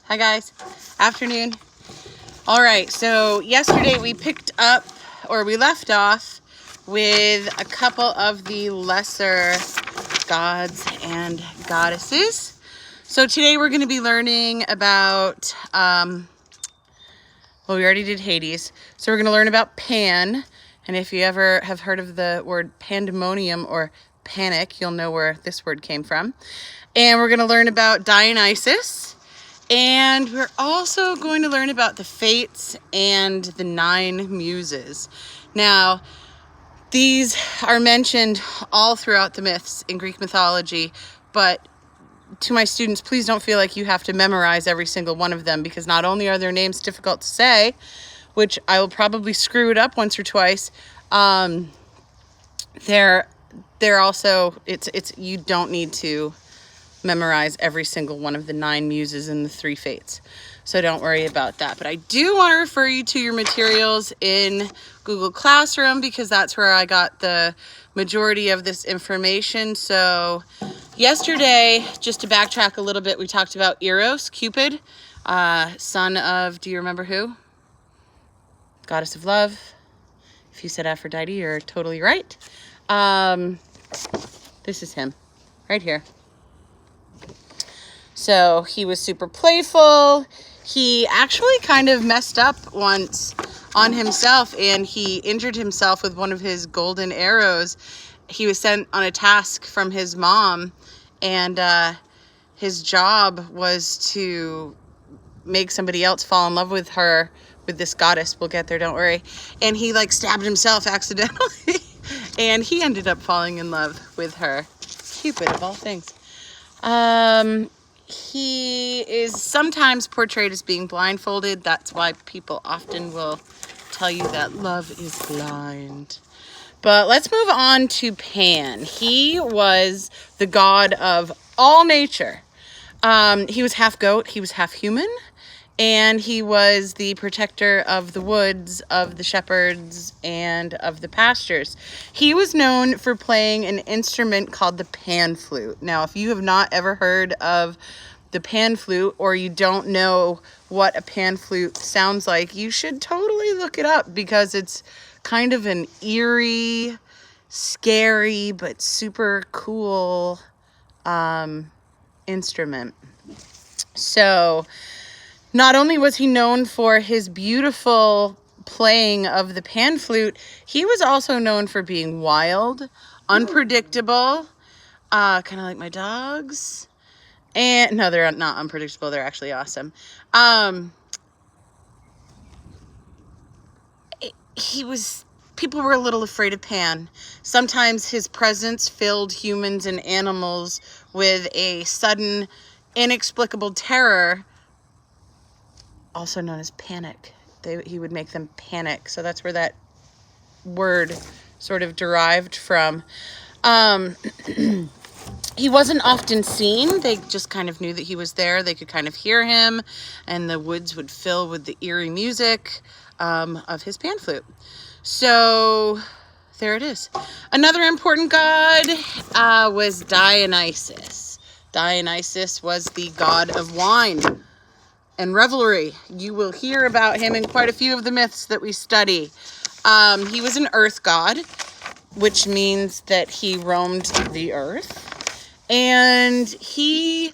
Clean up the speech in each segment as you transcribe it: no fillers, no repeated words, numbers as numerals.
Hi guys, afternoon. All right, so yesterday we picked up, or we left off with a couple of the lesser gods and goddesses. So today we're going to be learning about, well, we already did Hades. So we're going to learn about Pan. And if you ever have heard of the word pandemonium or panic, you'll know where this word came from. And we're going to learn about Dionysius. And we're also going to learn about the Fates and the 9 Muses. Now, these are mentioned all throughout the myths in Greek mythology, but to my students, please don't feel like you have to memorize every single one of them, because not only are their names difficult to say, which I will probably screw it up once or twice, they're also, you don't need to memorize every single one of the 9 Muses and the 3 Fates. So don't worry about that. But I do want to refer you to your materials in Google Classroom, because that's where I got the majority of this information. So yesterday, just to backtrack a little bit, we talked about Eros, Cupid, son of, do you remember who? Goddess of love. If you said Aphrodite, you're totally right. This is him right here. So he was super playful. He actually kind of messed up once on himself, and he injured himself with one of his golden arrows. He was sent on a task from his mom, and his job was to make somebody else fall in love with her, with this goddess. We'll get there, don't worry. And he like stabbed himself accidentally, and he ended up falling in love with her. Cupid of all things. He is sometimes portrayed as being blindfolded. That's why people often will tell you that love is blind. But let's move on to Pan. He was the god of all nature. He was half goat, he was half human, and he was the protector of the woods, of the shepherds, and of the pastures. He was known for playing an instrument called the pan flute. Now, if you have not ever heard of the pan flute, or you don't know what a pan flute sounds like, you should totally look it up, because it's kind of an eerie, scary, but super cool instrument. So not only was he known for his beautiful playing of the pan flute, he was also known for being wild, unpredictable, kind of like my dogs. And no, they're not unpredictable. They're actually awesome. People were a little afraid of Pan. Sometimes his presence filled humans and animals with a sudden, inexplicable terror, also known as panic. He would make them panic. So that's where that word sort of derived from. He wasn't often seen. They just kind of knew that he was there. They could kind of hear him, and the woods would fill with the eerie music of his pan flute. So there it is. Another important god was Dionysius. Dionysius was the god of wine and revelry. You will hear about him in quite a few of the myths that we study. He was an earth god, which means that he roamed the earth. And he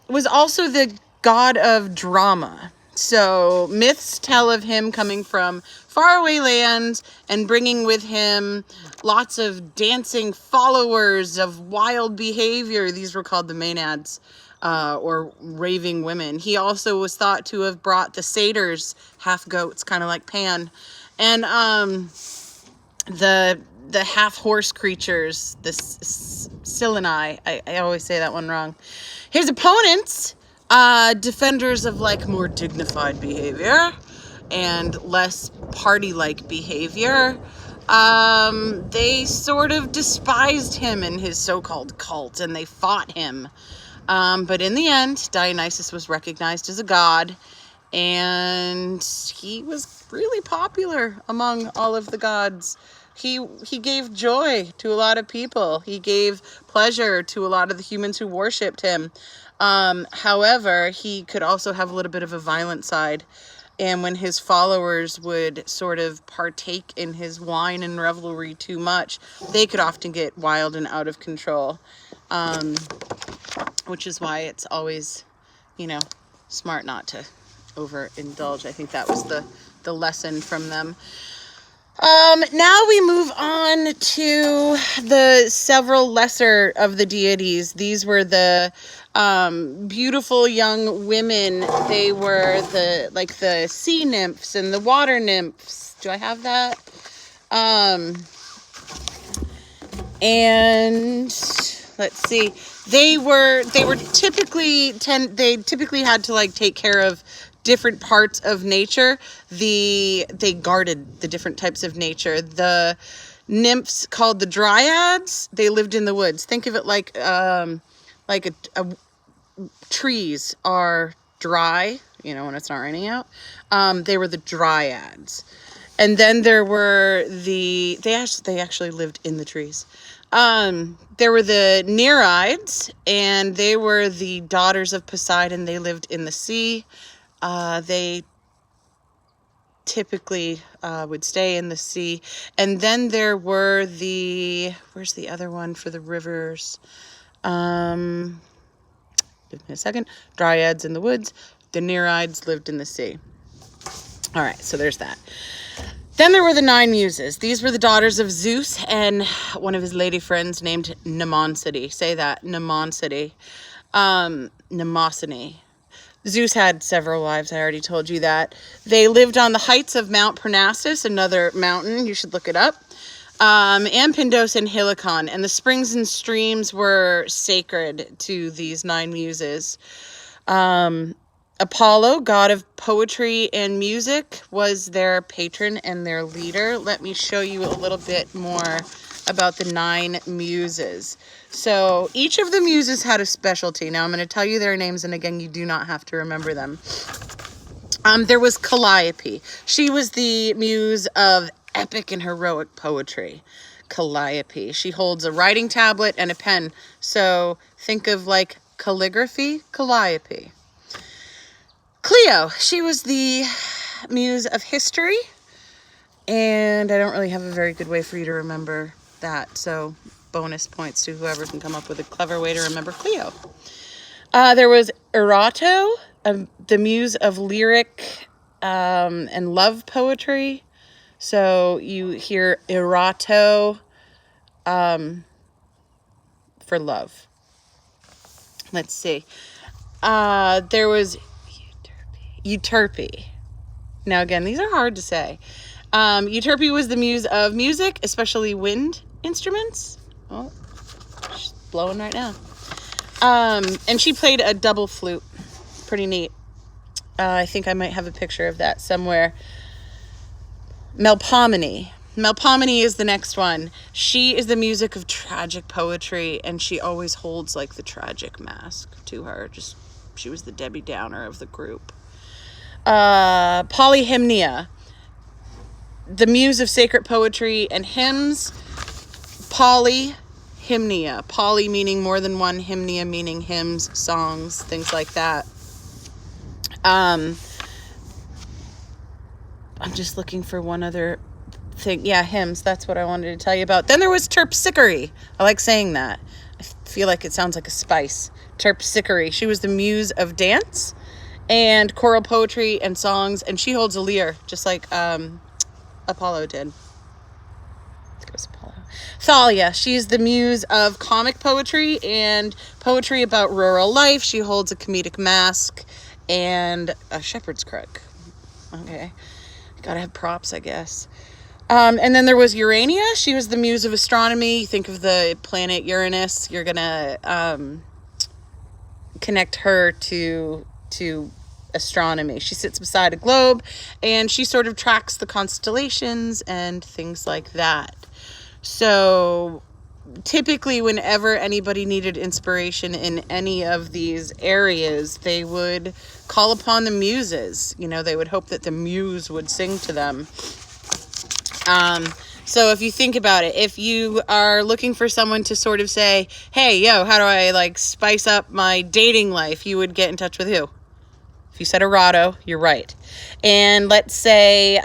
was also the god of drama. So myths tell of him coming from faraway lands and bringing with him lots of dancing followers of wild behavior. These were called the Maenads, or raving women. He also was thought to have brought the satyrs, half goats, kind of like Pan, and the half horse creatures, the Sileni. I always say that one wrong. His opponents, defenders of like more dignified behavior and less party-like behavior, they sort of despised him and his so-called cult, and they fought him. But in the end, Dionysius was recognized as a god, and he was really popular among all of the gods. He gave joy to a lot of people. He gave pleasure to a lot of the humans who worshipped him. However, he could also have a little bit of a violent side. And when his followers would sort of partake in his wine and revelry too much, they could often get wild and out of control. Which is why it's always, smart not to overindulge. I think that was the lesson from them. Now we move on to the several lesser of the deities. These were the beautiful young women. They were the sea nymphs and the water nymphs. Do I have that? And let's see. They typically had to take care of different parts of nature. They guarded the different types of nature. The nymphs, called the dryads, they lived in the woods. Think of it like trees are dry, when it's not raining out. They were the dryads. And then there were they actually lived in the trees. There were the Nereids, and they were the daughters of Poseidon. They lived in the sea. They typically would stay in the sea. And then there were where's the other one for the rivers? Give me a second. Dryads in the woods. The Nereids lived in the sea. All right, so there's that. Then there were the 9 Muses. These were the daughters of Zeus and one of his lady friends named Mnemosyne. Say that, Mnemosyne. Mnemosyne. Zeus had several wives, I already told you that. They lived on the heights of Mount Parnassus, another mountain, you should look it up, and Pindos and Helicon. And the springs and streams were sacred to these 9 Muses. Apollo, god of poetry and music, was their patron and their leader. Let me show you a little bit more about the 9 Muses. So each of the Muses had a specialty. Now I'm going to tell you their names, and again, you do not have to remember them. There was Calliope. She was the muse of epic and heroic poetry. Calliope. She holds a writing tablet and a pen. So think of calligraphy, Calliope. Clio, she was the muse of history, and I don't really have a very good way for you to remember that, so bonus points to whoever can come up with a clever way to remember Clio. There was Erato, the muse of lyric and love poetry. So you hear Erato for love. Let's see. There was Euterpe. Now again, these are hard to say. Euterpe was the muse of music, especially wind instruments. Oh, she's blowing right now. And she played a double flute. Pretty neat. I think I might have a picture of that somewhere. Melpomene. Melpomene is the next one. She is the music of tragic poetry, and she always holds the tragic mask to her. She was the Debbie Downer of the group. Polyhymnia, the muse of sacred poetry and hymns. Polyhymnia. Poly meaning more than one, hymnia meaning hymns, songs, things like that. I'm just looking for one other thing. Yeah, hymns. That's what I wanted to tell you about. Then there was Terpsichore. I like saying that. I feel like it sounds like a spice. Terpsichore. She was the muse of dance and choral poetry and songs, and she holds a lyre, just like Apollo did. I think it was Apollo. Thalia, she's the muse of comic poetry and poetry about rural life. She holds a comedic mask and a shepherd's crook. Okay, gotta have props, I guess. And then there was Urania. She was the muse of astronomy. You think of the planet Uranus, you're gonna connect her to astronomy. She sits beside a globe, and she sort of tracks the constellations and things like that. So typically whenever anybody needed inspiration in any of these areas, they would call upon the muses. They would hope that the muse would sing to them. So if you think about it, if you are looking for someone to sort of say, hey, yo, how do I like spice up my dating life? You would get in touch with who? If you said Arado, you're right. And let's say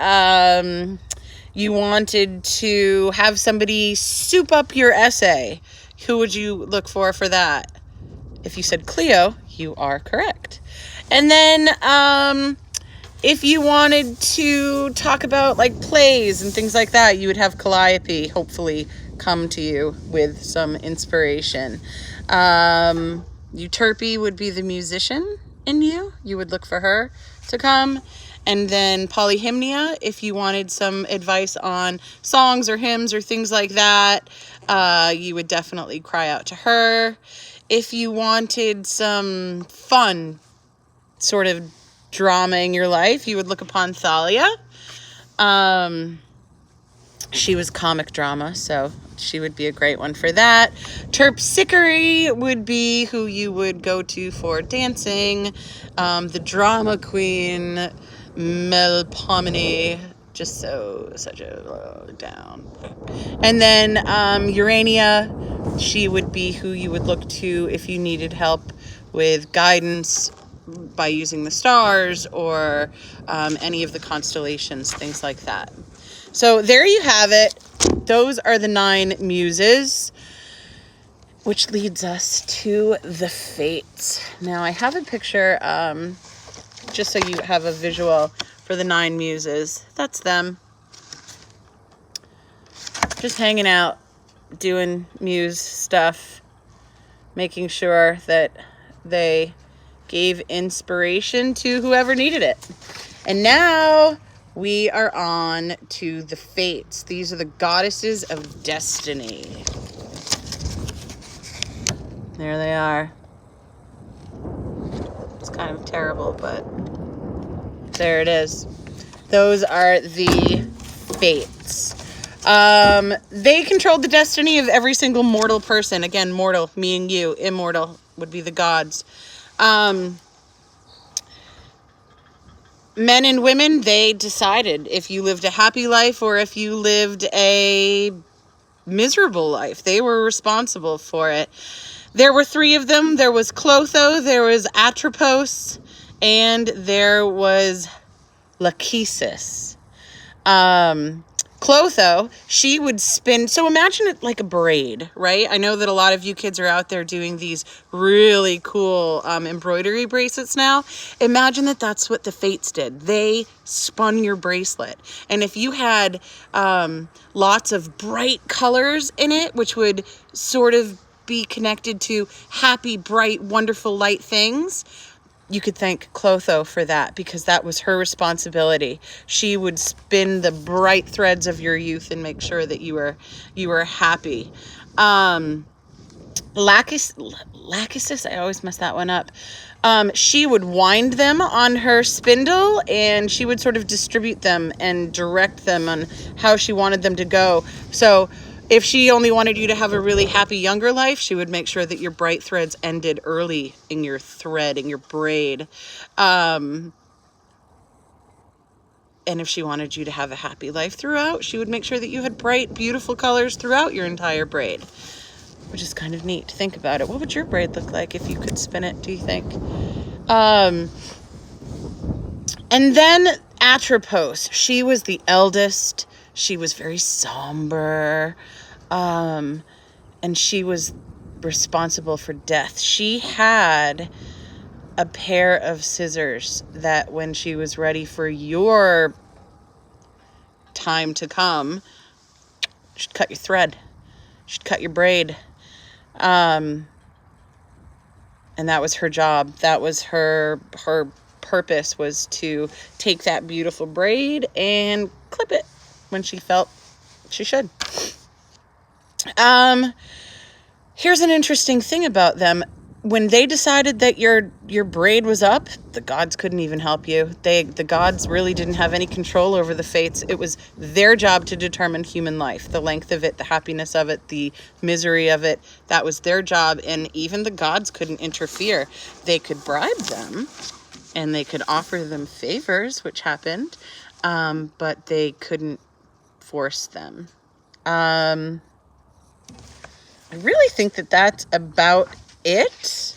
you wanted to have somebody soup up your essay. Who would you look for that? If you said Cleo, you are correct. And then if you wanted to talk about like plays and things like that, you would have Calliope hopefully come to you with some inspiration. Euterpe would be the musician in you. You would look for her to come. And then Polyhymnia, if you wanted some advice on songs or hymns or things like that, you would definitely cry out to her. If you wanted some fun sort of drama in your life, you would look upon Thalia. She was comic drama, so she would be a great one for that. Terpsichore would be who you would go to for dancing. The drama queen, Melpomene, just such a low down. And then Urania, she would be who you would look to if you needed help with guidance by using the stars or any of the constellations, things like that. So there you have it. Those are the 9 muses, which leads us to the fates. Now I have a picture, just so you have a visual for the 9 muses. That's them. Just hanging out, doing muse stuff, making sure that they gave inspiration to whoever needed it. And now we are on to the fates. These are the goddesses of destiny. There they are. It's kind of terrible, but there it is. Those are the fates. They controlled the destiny of every single mortal person. Again, mortal, me and you. Immortal would be the gods. Men and women, they decided if you lived a happy life or if you lived a miserable life. They were responsible for it. There were 3 of them. There was Clotho, there was Atropos, and there was Lachesis. Clotho, she would spin, so imagine it like a braid, right? I know that a lot of you kids are out there doing these really cool embroidery bracelets now. Imagine that that's what the fates did. They spun your bracelet. And if you had lots of bright colors in it, which would sort of be connected to happy, bright, wonderful, light things, you could thank Clotho for that, because that was her responsibility. She would spin the bright threads of your youth and make sure that you were happy. Lachesis, I always mess that one up. She would wind them on her spindle, and she would sort of distribute them and direct them on how she wanted them to go. So if she only wanted you to have a really happy younger life, she would make sure that your bright threads ended early in your thread, in your braid. And if she wanted you to have a happy life throughout, she would make sure that you had bright, beautiful colors throughout your entire braid, which is kind of neat to think about it. What would your braid look like if you could spin it, do you think? And then Atropos, she was the eldest. She was very somber, and she was responsible for death. She had a pair of scissors that when she was ready for your time to come, she'd cut your thread. She'd cut your braid. And that was her job. That was her purpose, was to take that beautiful braid and clip it when she felt she should. Here's an interesting thing about them. When they decided that your braid was up, the gods couldn't even help you. The gods really didn't have any control over the fates. It was their job to determine human life, the length of it, the happiness of it, the misery of it. That was their job, and even the gods couldn't interfere. They could bribe them, and they could offer them favors, which happened, but they couldn't force them. I really think that that's about it.